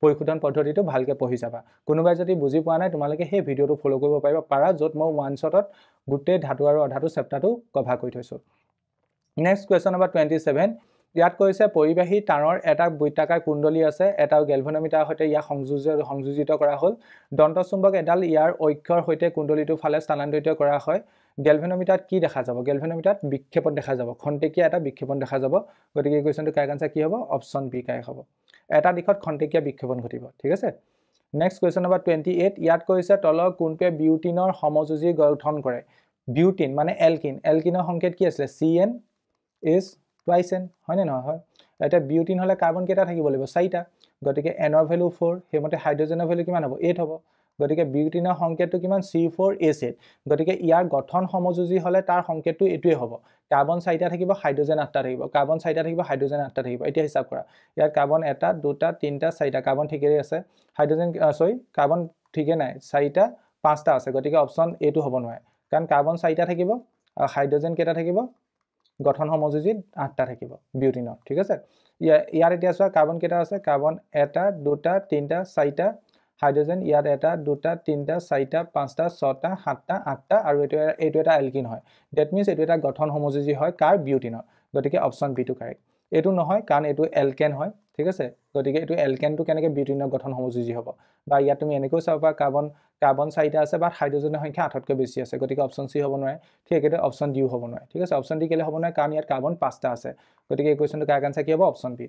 পৰিশোধন পদ্ধতিটো ভালকৈ পঢ়ি যাবা কোনোবাই যদি বুজি পোৱা নাই তোমালোকে সেই ভিডিঅ'টো ফ'ল' কৰিব পাৰা য'ত মই ওৱান শ্বটত গোটেই ধাতু আৰু অধাতু চেপ্টাৰটো কভাৰ কৰি থৈছোঁ নেক্সট কুৱেশ্যন নম্বৰ 27 ইয়াত কৈছে পৰিবাহী তাঁৰৰ এটা বৃত্তাকাৰ কুণ্ডলী আছে এটা গেলভেনোমিটাৰৰ সৈতে ইয়াক সংযোজিত কৰা হ'ল দন্তচুম্বক এডাল ইয়াৰ অক্ষৰ সৈতে কুণ্ডলীটো ফালে স্থানান্তৰিত কৰা হয় গেলভেনোমিটাৰত কি দেখা যাব গেলভেনোমিটাৰত বিক্ষেপণ দেখা যাব খন্তেকীয়া এটা বিক্ষেপণ দেখা যাব গতিকে এই কুৱেশ্যনটো কাৰেক্ট আনসাৰ কি হ'ব অপচন বি কাৰেক্ট হ'ব এটা দিশত খন্তেকীয়া বিক্ষেপণ ঘটিব ঠিক আছে নেক্সট কুৱেশ্যন নম্বৰ 28 ইয়াত কৈছে তলৰ কোনটোৱে বিউটিনৰ সমযোজী গঠন কৰে বিউটিন মানে এলকিনৰ সংকেত কি আছিলে CN is twice n হয় নে নহয় হয় এটা বিউটিন হলে কাৰ্বন কেইটা থাকিব লাগিব 4টা গতিকে n ৰ ভ্যালু 4 হেমতে হাইড্ৰোজেনৰ ভ্যালু কিমান হ'ব 8 হ'ব গতিকে বিউটিনৰ সংকেতটো কিমান C4H8 গতিকে ইয়াৰ গঠন সমযোজী হলে তাৰ সংকেতটো এটোৱে হ'ব কাৰ্বন 4টা থাকিব হাইড্ৰোজেন 8টা থাকিব কাৰ্বন 4টা থাকিব হাইড্ৰোজেন 8টা থাকিব এতিয়া হিসাব কৰা ইয়াৰ কাৰ্বন 1 2 3 4টা কাৰ্বন ঠিকৰে আছে হাইড্ৰোজেন কাৰ্বন ঠিকে নাই 4টা 5টা আছে গতিকে অপচন এটো হ'ব নহয় কাৰণ কাৰ্বন 4টা থাকিব আৰু হাইড্ৰোজেন কেইটা থাকিব গঠন সমযোজী 8টা থাকিব বিউটিনৰ ঠিক আছে ইয়াৰ এতিয়া চোৱা কাৰ্বন কেইটা আছে কাৰ্বন 1 2 3 4টা হাইড্ৰোজেন ইয়াত 1 2 3 4টা 5টা 6টা 7টা 8টা আৰু এইটো এটা এলকিন হয় দ্যাট মিন্স এইটো এটা গঠন সমযোজী হয় কাৰ বিউটিনৰ গতিকে অপচন বি টো কাৰেক্ট এইটো নহয় কাৰণ এইটো এলকেন হয় ঠিক আছে গতিকে এইটো এলকেনটো কেনেকৈ বিউটিনৰ গঠন সমযোজী হ'ব বা ইয়াত তুমি এনেকৈ চাবা কাৰ্বন 4টা আছে বা হাইড্ৰোজেনৰ সংখ্যা 8তকৈ বেছি আছে গতিকে অপচন সি হ'ব নোৱাৰে ঠিক একেতে অপচন ডি হ'ব নোৱাৰে ঠিক আছে অপচন ডি কেলে হ'ব নোৱাৰে কাৰণ ইয়াত কাৰ্বন 5টা আছে গতিকে এই কোৱেশ্যনটো কাৰেক্ট আনসাৰ কি হ'ব অপচন বি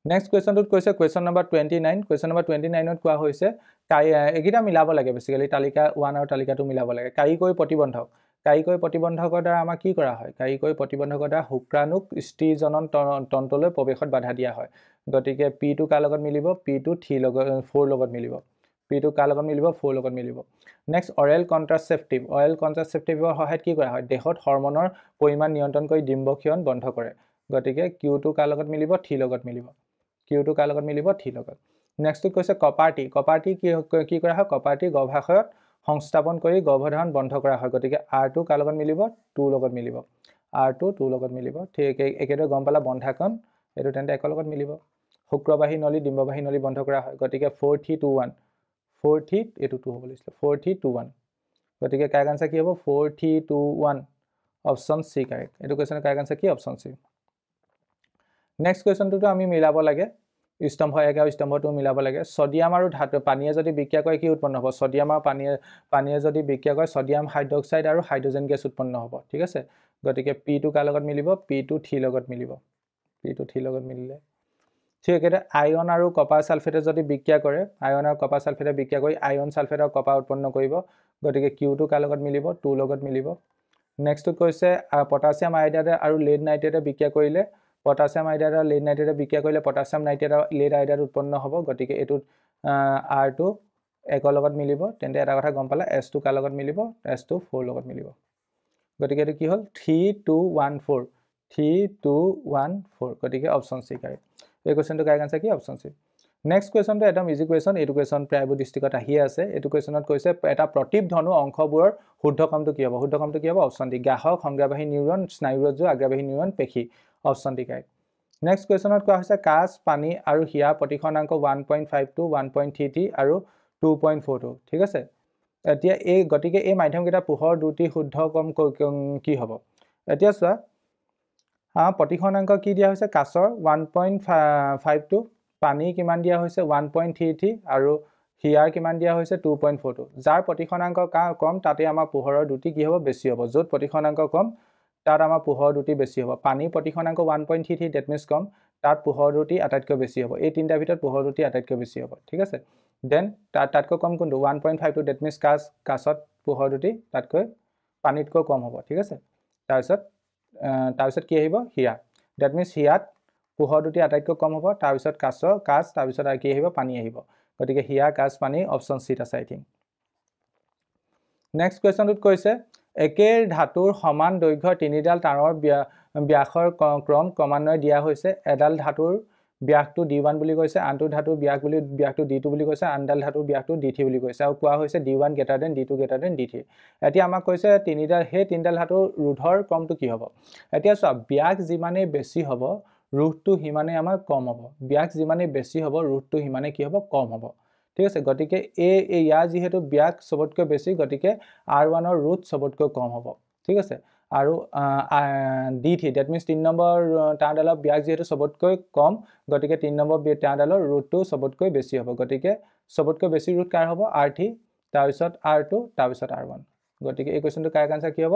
নেক্সট কুৱেশ্যনটোত কৈছে কুৱেশ্যন নম্বৰ 29 কুৱেশ্যন নম্বৰ 29ত কোৱা হৈছে এগিটা মিলাব লাগে বেসিক্যালি তালিকা 1 আৰু তালিকা 2 মিলাব লাগে কাৰিকৰী প্ৰতিবন্ধকৰ দ্বাৰা আমাৰ কি কৰা হয় কাৰিকৰী প্ৰতিবন্ধকৰ দ্বাৰা শুক্ৰাণুক স্ত্ৰীজনন তন্ত্ৰলৈ প্ৰৱেশত বাধা দিয়া হয় গতিকে p2 কাৰ লগত মিলিব p2 4 লগত মিলিব p2 কাৰ লগত মিলিব 4 লগত মিলিব নেক্সট অৰেল কন্ট্ৰাসেপ্টিভৰ সহায়ত কি কৰা হয় দেহত হৰমনৰ পৰিমাণ নিয়ন্ত্ৰণ কৰি ডিম্বক্ষয়ন বন্ধ কৰে গতিকে q2 কাৰ লগত মিলিব 3 লগত মিলিব q2 কাৰ লগত মিলিব 3 লগত নেক্সট কৈছে কপাৰটি কি কৰা হয় কপাৰটি গৰ্ভাশয়ত সংস্থাপন কৰি গৰ্ভধাৰণ বন্ধ কৰা হয় গতিকে r2 কাৰ লগত মিলিব 2 লগত মিলিব r2 2 লগত মিলিব ঠিক একেদৰে গম পালা বন্ধাকণ এটো তেন্তে এক লগত মিলিব শুক্ৰবাহী নলী ডিম্ববাহী নলী বন্ধ কৰা হয় গতিকে 4321 এটো 2 হ'ব লিখছিল 4321 গতিকে কাৰেক্ট আনসাৰ কি হ'ব 4321 অপচন সি কাৰেক্ট এটো কোৱেশ্যনৰ কাৰেক্ট আনসাৰ কি অপচন সি নেক্সট কুৱেশ্যনটো আমি মিলাব লাগে স্তম্ভ 1 আৰু স্তম্ভ 2 মিলাব লাগে সোডিয়াম আৰু ধাতু পানীয়ে যদি বিক্ৰিয়া কৰে কি উৎপন্ন হ'ব সোডিয়াম আৰু পানীয়ে যদি বিক্ৰিয়া কৰে সোডিয়াম হাইড্ৰক্সাইড আৰু হাইড্ৰোজেন গেছ উৎপন্ন হ'ব ঠিক আছে গতিকে p2 কাৰ লগত মিলিব p2 3 লগত মিলিব p2 3 লগত মিলিলে ঠিক একেদৰে আয়ন আৰু কপাৰ সালফেটে যদি বিক্ৰিয়া কৰে আয়ন আৰু কপাৰ সালফেটে বিক্ৰিয়া কৰি আয়ন সালফেট আৰু কপাৰ উৎপন্ন কৰিব গতিকে q2 কাৰ লগত মিলিব 2 লগত মিলিব নেক্সটটো কৈছে পটাছিয়াম আয়োডাইড আৰু লেড নাইট্ৰেটে বিক্ৰিয়া কৰিলে পটাছিয়াম আয়োডাইড আৰু লেড নাইট্ৰেটে বিক্ৰিয়া কৰিলে পটাছিয়াম নাইট্ৰেট আৰু লেড আয়োডাইড উৎপন্ন হ'ব গতিকে এটো r2 1 লগত মিলিব তেন্তে এটা কথা গম পালা s2 কাৰ লগত মিলিব s2 4 লগত মিলিব গতিকে এটো কি হ'ল 3214 গতিকে অপচন সি কাৰেক্ট এই কোৱেশ্যনটো কাৰেক্ট আনসাৰ কি অপচন সি নেক্সট কুৱেশ্যনটো একদম ইজি কুৱেশ্যন এটো কুৱেশ্যন প্ৰায়বোৰ ডিস্ট্ৰিক্টত আহি আছে এটো কুৱেশ্যনত কৈছে এটা প্ৰতিপ ধনু অংশবোৰৰ শুদ্ধকমটো কি হ'ব অপচন ডি গ্ৰাহক সংগ্ৰাহী নিউৰন স্নায়ুৰজ্জ আগ্ৰাহী নিউৰন পেশী অপচন ডি কাৰেক্ট নেক্সট কুৱেশ্যনত কোৱা হৈছে কাঁচ পানী আৰু হিয়া প্ৰতিখনাংক 1.52 1.33 আৰু 2.42 ঠিক আছে এতিয়া এই গতিকে এই মাধ্যমকেইটা পোহৰ দুটি শুদ্ধকম কি হ'ব এতিয়া চোৱা প্ৰতিখনাংক কি দিয়া হৈছে কাঁচৰ 1.52 পানী কিমান দিয়া হৈছে 1.33 আৰু হিয়াৰ কিমান দিয়া হৈছে 2.42 যাৰ প্ৰতিখনাংক কম তাতে আমাৰ পোহৰৰ দুটি কি হ'ব বেছি হ'ব য'ত প্ৰতিখনাংক কম তাত আমাৰ পোহৰ দুটি বেছি হ'ব পানী প্ৰতিখনাংক 1.33 দ্যাট মিন্স কম তাত পোহৰ দুটি আটাইতকৈ বেছি হ'ব এই তিনটা ভিতৰত পোহৰ দুটি আটাইতকৈ বেছি হ'ব ঠিক আছে দেন তাতকৈ কম কোনটো 1.52 দ্যাট মিন্স কাঁচত পোহৰ দুটি তাতকৈ পানীতকৈ কম হ'ব ঠিক আছে তাৰপিছত কি আহিব হিয়া দ্যাট মিন্স হিয়াত পোহৰ দুটি আটাইতকৈ কম হ'ব তাৰপিছত কাছ তাৰপিছত আৰু কি আহিব পানী আহিব গতিকে হিয়া কাছ পানী অপশ্যন চিত আছে আই থিংক নেক্সট কুৱেশ্যনটোত কৈছে একে ধাতুৰ সমান দৈৰ্ঘ্যৰ তিনিডাল তাঁৰৰ ব্যাসৰ ক্ৰম ক্ৰমান্বয়ে দিয়া হৈছে এডাল ধাতুৰ ব্যাসটো d1 বুলি কৈছে আনটো ধাতুৰ ব্যাসটো d2 বুলি কৈছে আনডাল ধাতুৰ ব্যাসটো d3 বুলি কৈছে আৰু কোৱা হৈছে d1 greater than d2 greater than d3 এতিয়া আমাক কৈছে তিনিডাল ধাতুৰ ৰোধৰ ক্ৰমটো কি হ'ব এতিয়া চোৱা ব্যাস যিমানেই বেছি হ'ব ৰোধটো সিমানেই আমাৰ কম হ'ব ব্যাস যিমানেই বেছি হ'ব ৰোধটো সিমানেই কি হ'ব কম হ'ব ঠিক আছে গতিকে ইয়াৰ যিহেতু ব্যাস সবতকৈ বেছি গতিকে r1 ৰ ৰোধ সবতকৈ কম হ'ব ঠিক আছে আৰু d3 দ্যাট মিন্স 3 নম্বৰ তাঁৰডালৰ ব্যাস যেহেতু সবতকৈ কম গতিকে 3 নম্বৰ তাঁৰডালৰ ৰোধটো সবতকৈ বেছি হ'ব গতিকে সবতকৈ বেছি ৰোধ কাৰ হ'ব r3 তাৰপিছত r2 তাৰপিছত r1 গতিকে এই কোৱেশ্যনটো কাৰেক্ট আনসাৰ কি হ'ব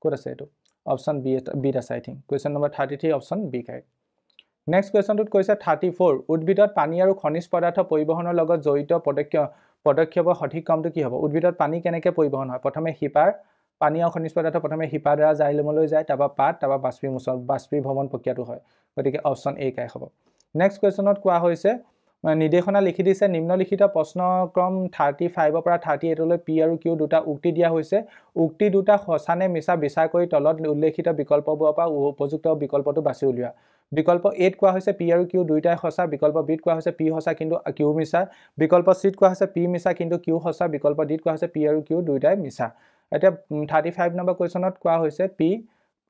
ক'ত আছে এইটো অপশ্যন বি আছে I think question number 33 option B correct next কুৱেশ্যনটোত কৈছে 34 উদ্ভিদত পানী আৰু খনিজ পদাৰ্থ পৰিবহনৰ লগত জড়িত পদক্ষেপৰ সঠিক ক্ৰমটো কি হ'ব উদ্ভিদত পানী কেনেকৈ পৰিবহন হয় প্ৰথমে হিপাৰ পানী আৰু খনিজ পদাৰ্থ প্ৰথমে হিপাৰ দ্বাৰা জাইলোমলৈ যায় তাৰপৰা পাত তাৰপৰা বাষ্পীভৱন প্ৰক্ৰিয়াটো হয় গতিকে অপশ্যন এ কাৰেক্ট হ'ব নেক্সট কুৱেশ্যনত কোৱা হৈছে নিৰ্দেশনা লিখি দিছে নিম্নলিখিত প্ৰশ্নক্ৰম 35 ৰ পৰা 38 লৈ পি আৰু কিউ দুটা উক্তি দিয়া হৈছে উক্তি দুটা সঁচা নে মিছা বিচাৰ কৰি তলত উল্লেখিত বিকল্পবোৰৰ পৰা উপযুক্ত বিকল্পটো বাছি উলিওৱা বিকল্প এত কোৱা হৈছে পি আৰু কিউ দুইটাই সঁচা বিকল্প বিত কোৱা হৈছে পি সঁচা কিন্তু কিউ মিছা বিকল্প চিত কোৱা হৈছে পি মিছা কিন্তু কিউ সঁচা বিকল্প ডিত কোৱা হৈছে পি আৰু কিউ দুইটাই মিছা এতিয়া 35 নম্বৰ কুৱেশ্যনত কোৱা হৈছে পি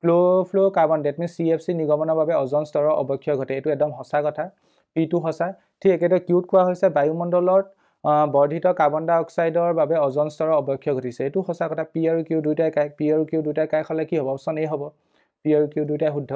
ফ্লুৰ'কাৰ্বন ডেট মিন্স CFC নিৰ্গমনৰ বাবে অজন স্তৰৰ অৱক্ষয় ঘটে এইটো একদম সঁচা কথা পিটো সঁচা ঠিক একেদৰে কিউত কোৱা হৈছে বায়ুমণ্ডলত বৰ্ধিত কাৰ্বন ডাই অক্সাইডৰ বাবে অজন স্তৰৰ অৱক্ষয় ঘটিছে এইটো সঁচা কথা পি আৰু কিউ দুইটাই কাৰেক্ট হ'লে কি হ'ব অপশ্যন এ হ'ব পি আৰু কিউ দুইটাই শুদ্ধ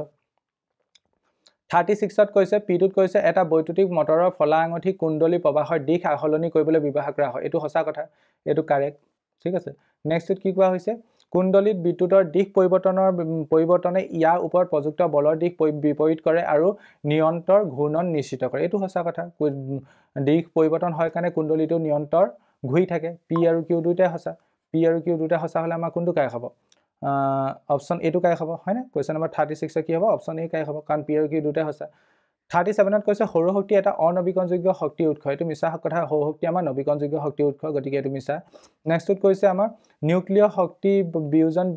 36ত কৈছে পিটোত কৈছে এটা বৈদ্যুতিক মটৰৰ ফলা আঙঠি কুণ্ডলী প্ৰবাহৰ দিশ সলনি কৰিবলৈ ব্যৱহাৰ কৰা হয় এইটো সঁচা কথা এইটো কাৰেক্ট ঠিক আছে নেক্সটত কি কোৱা হৈছে কুণ্ডলীত বিদ্যুতৰ দিশ পৰিৱৰ্তনে ইয়াৰ ওপৰত প্ৰযুক্ত বলৰ দিশ বিপৰীত কৰে আৰু নিৰন্তৰ ঘূৰ্ণন নিশ্চিত কৰে এইটো সঁচা কথা দিশ পৰিৱৰ্তন হয় কাৰণে কুণ্ডলীটো নিৰন্তৰ ঘূৰি থাকে পি আৰু কিউ দুইটাই সঁচা হ'লে আমাৰ কোনটো কাৰেক্ট হ'ব অপশ্যন এটো কাৰেক্ট হ'ব হয়নে কুৱেশ্যন নম্বৰ 36 কি হ'ব অপশ্যন এ কাৰেক্ট হ'ব কাৰণ পি আৰু কিউ দুইটাই সঁচা 37ত কৈছে সৌৰশক্তি এটা অনবীকৰণযোগ্য শক্তি উৎস এইটো মিছা কথা সৌৰশক্তি আমাৰ নবীকৰণযোগ্য শক্তি উৎস গতিকে এইটো মিছা নেক্সটত কৈছে আমাৰ নিউক্লিয় শক্তি বিয়োজন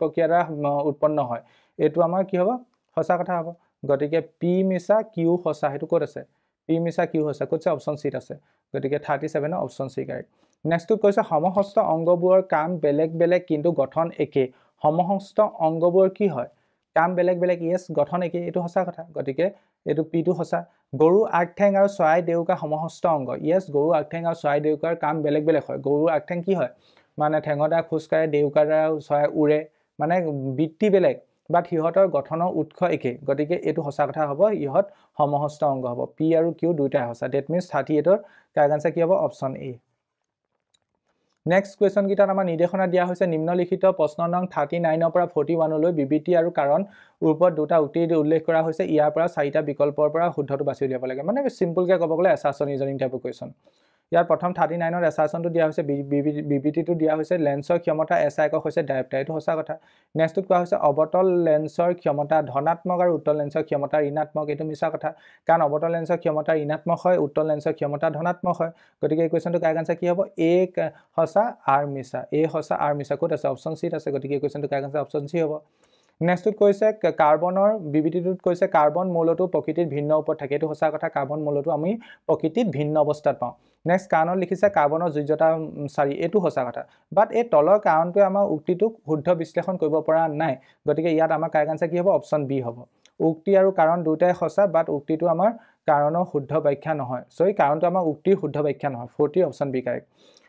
প্ৰক্ৰিয়াৰ দ্বাৰা উৎপন্ন হয় এইটো আমাৰ কি হ'ব সঁচা কথা হ'ব গতিকে পি মিছা কিউ সঁচা সেইটো ক'ত আছে পি মিছা কিউ সঁচা ক'ত আছে অপশ্যন চিত আছে গতিকে 37 অপশ্যন চি কাৰেক্ট নেক্সটত কৈছে সমহস্ত অংগবোৰৰ কাম বেলেগ বেলেগ কিন্তু গঠন একে সমহস্ত অংগবোৰৰ কি হয় কাম বেলেগ বেলেগ ইয়েস গঠন একে এইটো সঁচা কথা গতিকে এইটো পিটো সঁচা গৰু আগঠেং আৰু চৰাই দেউকা সমহস্ত অংগ ইয়েস গৰু আগঠেং আৰু চৰাই দেউকাৰ কাম বেলেগ বেলেগ হয় গৰু আগঠেং কি হয় মানে ঠেঙৰ দ্বাৰা খোজ কাঢ়ে দেউকাৰ দ্বাৰা চৰাই উৰে মানে বৃত্তি বেলেগ বাট সিহঁতৰ গঠনৰ উৎস একে গতিকে এইটো সঁচা কথা হ'ব ইহঁত সমহস্ত অংগ হ'ব পি আৰু কিউ দুইটাই সঁচা ডেট মিন্স 38 ৰ কাৰেক্ট আনসাৰ কি হ'ব অপশ্যন এ নেক্সট কুৱেশ্যন কিটাত আমাৰ নিৰ্দেশনা দিয়া হৈছে নিম্নলিখিত প্ৰশ্ন নং 39 ৰ পৰা 41 লৈ বিবৃতি আৰু কাৰণ ওপৰত দুটা উক্তি উল্লেখ কৰা হৈছে ইয়াৰ পৰা চাৰিটা বিকল্পৰ পৰা শুদ্ধটো বাছি উলিয়াব লাগে মানে সিম্পলকৈ ক'ব গ'লে এছাৰচন ৰিজনিং টাইপৰ কুৱেশ্যন ইয়াৰ প্ৰথম 39 ৰ এছাৰচনটো দিয়া হৈছে বিবৃতিটো দিয়া হৈছে লেন্সৰ ক্ষমতা এছ একক হৈছে ডায়োপ্টাৰ এইটো সঁচা কথা নেক্সটত কোৱা হৈছে অৱতল লেন্সৰ ক্ষমতা ধনাত্মক আৰু উত্তল লেন্সৰ ক্ষমতা ঋণাত্মক এইটো মিছা কথা কাৰণ অৱতল লেন্সৰ ক্ষমতা ঋণাত্মক হয় উত্তল লেন্সৰ ক্ষমতা ধনাত্মক হয় গতিকে এই কুৱেশ্যনটো কাৰেক্ট আনসাৰ কি হ'ব এ সঁচা আৰ মিছা এ সঁচা আৰ মিছা ক'ত আছে অপশ্যন চিত আছে গতিকে এই কুৱেশ্যনটো কাৰেক্ট আনসাৰ অপশ্যন চি হ'ব নেক্সটত কৈছে কাৰ্বনৰ বিবৃতিটোত কৈছে কাৰ্বন মৌলটো প্ৰকৃতিত ভিন্ন ওপৰত থাকে এইটো সঁচা কথা কাৰ্বন মৌলটো আমি প্ৰকৃতিত ভিন্ন অৱস্থাত পাওঁ নেক্সট কাৰণত লিখিছে কাৰ্বনৰ যোজ্যতা 4 এইটো সঁচা কথা বাট এই তলৰ কাৰণটোৱে আমাৰ উক্তিটোক শুদ্ধ বিশ্লেষণ কৰিব পৰা নাই গতিকে ইয়াত আমাৰ কাৰেক্ট আনসাৰ কি হ'ব অপশ্যন বি হ'ব উক্তি আৰু কাৰণ দুটাই সঁচা বাট উক্তিটো আমাৰ কাৰণৰ শুদ্ধ ব্যাখ্যা নহয় সৰি কাৰণটো আমাৰ উক্তিৰ শুদ্ধ ব্যাখ্যা নহয় 40 option B correct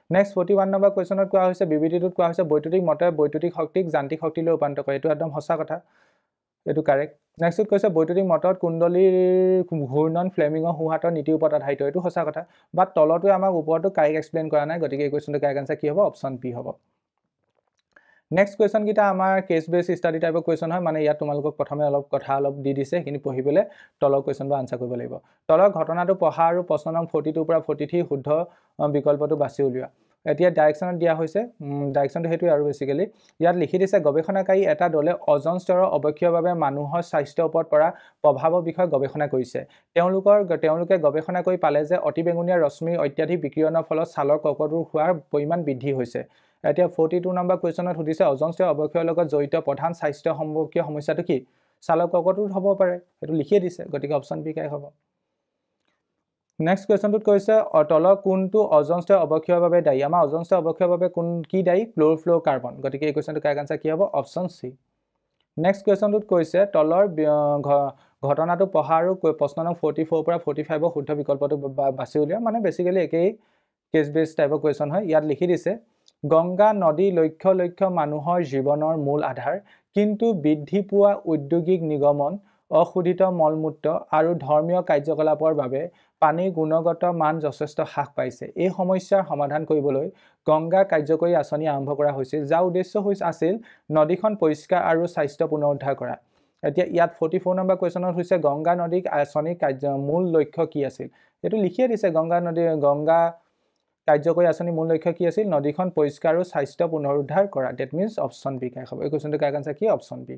next 41 number কুৱেশ্যনত কোৱা হৈছে বিবৃতিটোত কোৱা হৈছে বৈদ্যুতিক মটৰে বৈদ্যুতিক শক্তিক যান্ত্ৰিক শক্তিলৈ ৰূপান্তৰ কৰে এইটো একদম সঁচা কথা এইটো কাৰেক্ট নেক্সটত কৈছে বৈদ্যুতিক মটৰত কুণ্ডলীৰ ঘূৰ্ণন ফ্লেমিঙৰ সোঁহাতৰ নীতিৰ ওপৰত আধাৰিত এইটো সঁচা কথা বাট তলটোৱে আমাক ওপৰটো কাৰেক্ট এক্সপ্লেইন কৰা নাই গতিকে এই কুৱেশ্যনটো কাৰেক্ট আনসাৰ কি হ'ব অপশ্যন বি হ'ব নেক্সট কুৱেশ্যন কিটা আমাৰ কেছ বেছ ষ্টাডি টাইপৰ কুৱেশ্যন হয় মানে ইয়াত তোমালোকক প্ৰথমে অলপ দি দিছে সেইখিনি পঢ়িবলৈ তলৰ কুৱেশ্যনটো আনসাৰ কৰিব লাগিব তলৰ ঘটনাটো পঢ়া আৰু প্ৰশ্ন নং 42 পৰা 43 শুদ্ধ বিকল্পটো বাছি উলিওৱা এতিয়া ডাইৰেকশ্যনত দিয়া হৈছে ডাইৰেকশ্যনটো সেইটোৱে আৰু বেছিকেলি ইয়াত লিখি দিছে গৱেষণাকাৰী এটা দলে অজন স্তৰৰ অৱক্ষয়ৰ বাবে মানুহৰ স্বাস্থ্যৰ ওপৰত পৰা প্ৰভাৱৰ বিষয়ে গৱেষণা কৰিছে তেওঁলোকে গৱেষণা কৰি পালে যে অতিবেঙুনীয়া ৰশ্মিৰ অত্যাধিক বিকিৰণৰ ফলত ছালৰ কৰ্কট ৰোগ হোৱাৰ পৰিমাণ বৃদ্ধি হৈছে এতিয়া 42 নম্বৰ কুৱেশ্যনত সুধিছে অজন স্তৰৰ অৱক্ষয়ৰ লগত জড়িত প্ৰধান স্বাস্থ্য সম্পৰ্কীয় সমস্যাটো কি ছালৰ কৰ্কট ৰোগ হ'ব পাৰে সেইটো লিখিয়ে দিছে গতিকে অপশ্যন বি কাই হ'ব নেক্সট কুৱেশ্যনটোত কৈছে তলৰ কোনটো অজন স্তৰৰ অৱক্ষয়ৰ বাবে দায়ী আমাৰ অজন স্তৰৰ অৱক্ষয়ৰ বাবে কি দায়ী ক্ল'ৰফ্ল'ৰকাৰ্বন গতিকে এই কুৱেশ্যনটো কাৰেক্ট আনসাৰ কি হ'ব অপশ্যন চি নেক্সট কুৱেশ্যনটোত কৈছে তলৰ ঘটনাটো পঢ়া আৰু প্ৰশ্ন নং 44 পৰা 45 শুদ্ধ বিকল্পটো বাছি উলিওৱা মানে বেছিকেলি একেই কেছ বেছ টাইপৰ কুৱেশ্যন হয় ইয়াত লিখি দিছে গংগা নদী লক্ষ লক্ষ মানুহৰ জীৱনৰ মূল আধাৰ কিন্তু বৃদ্ধি পোৱা ঔদ্যোগিক নিগমন অশোধিত মলমূত্ৰ আৰু ধৰ্মীয় কাৰ্যকলাপৰ বাবে পানীৰ গুণগত মান যথেষ্ট হ্ৰাস পাইছে এই সমস্যাৰ সমাধান কৰিবলৈ গংগা কাৰ্যকৰী আঁচনি আৰম্ভ কৰা হৈছিল যাৰ উদ্দেশ্য আছিল নদীখন পৰিষ্কাৰ আৰু স্বাস্থ্য পুনৰুদ্ধাৰ কৰা এতিয়া ইয়াত 44 নম্বৰ কুৱেশ্যনত হৈছে গংগা নদী আঁচনিৰ মূল লক্ষ্য কি আছিল এইটো লিখিয়ে দিছে গংগা কাৰ্যকৰী আঁচনিৰ মূল লক্ষ্য কি আছিল নদীখন পৰিষ্কাৰ আৰু স্বাস্থ্য পুনৰুদ্ধাৰ কৰা ডেট মিনছ অপশ্যন বি কাই হ'ব এই কুৱেশ্যনটো কাৰেক্ট আনসাৰ কি option B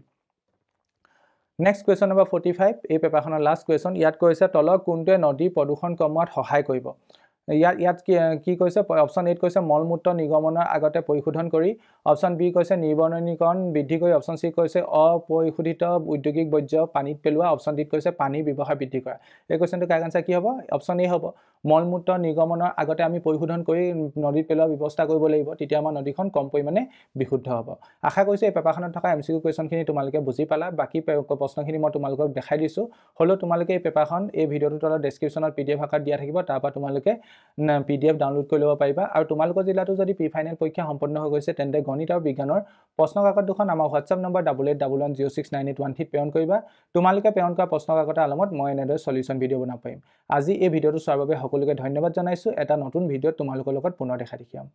next question number 45 এই পেপাৰখনৰ লাষ্ট কুৱেশ্যন ইয়াত কৈছে তলৰ কোনটোৱে নদী প্ৰদূষণ কমোৱাত সহায় কৰিব ইয়াত কি কৈছে অপশ্যন 8 কৈছে মলমূত্ৰ নিগমনৰ আগতে পৰিশোধন কৰি অপশ্যন বি কৈছে নিৰ্বননীকৰণ বৃদ্ধি কৰি অপশ্যন চি কৈছে অপৰিশোধিত ঔদ্যোগিক বৰ্জ্য পানীত পেলোৱা অপশ্যন ডি কৈছে পানীৰ ব্যৱহাৰ বৃদ্ধি কৰা এই কুৱেশ্যনটো কাৰেক্ট আনসাৰ কি হ'ব অপশ্যন এ হ'ব মলমূত্ৰ নিগমনৰ আগতে আমি পৰিশোধন কৰি নদীত পেলোৱাৰ ব্যৱস্থা কৰিব লাগিব তেতিয়া আমাৰ নদীখন কম পৰিমাণে বিশুদ্ধ হ'ব আশা কৰিছোঁ এই পেপাৰখনত থকা এমচিকিউ কুৱেশ্যনখিনি তোমালোকে বুজি পালা বাকি প্ৰশ্নখিনি মই তোমালোকক দেখাই দিছোঁ হ'লেও তোমালোকে এই পেপাৰখন এই ভিডিঅ'টোৰ তলত ডেছক্ৰিপশ্যনত PDF আকাৰত দিয়া থাকিব তাৰ পৰা তোমালোকে PDF ডাউনলোড কৰি ল'ব পাৰিবা আৰু তোমালোকৰ জিলাটো যদি প্ৰি ফাইনেল পৰীক্ষা সম্পন্ন হৈ গৈছে তেন্তে গণিত আৰু বিজ্ঞানৰ প্ৰশ্ন কাকত দুখন আমাৰ হোৱাটছআপ নম্বৰ 8811069813 প্ৰেৰণ কৰিবা তোমালোকে প্ৰেৰণ কৰা প্ৰশ্ন কাকতৰ আলমত মই এনেদৰে সলিউশন ভিডিঅ' বনাব পাৰিম আজি এই ভিডিঅ'টো চোৱাৰ বাবে সকলোকে ধন্যবাদ জনাইছোঁ এটা নতুন ভিডিঅ'ত তোমালোকৰ লগত পুনৰ দেখা দেখিম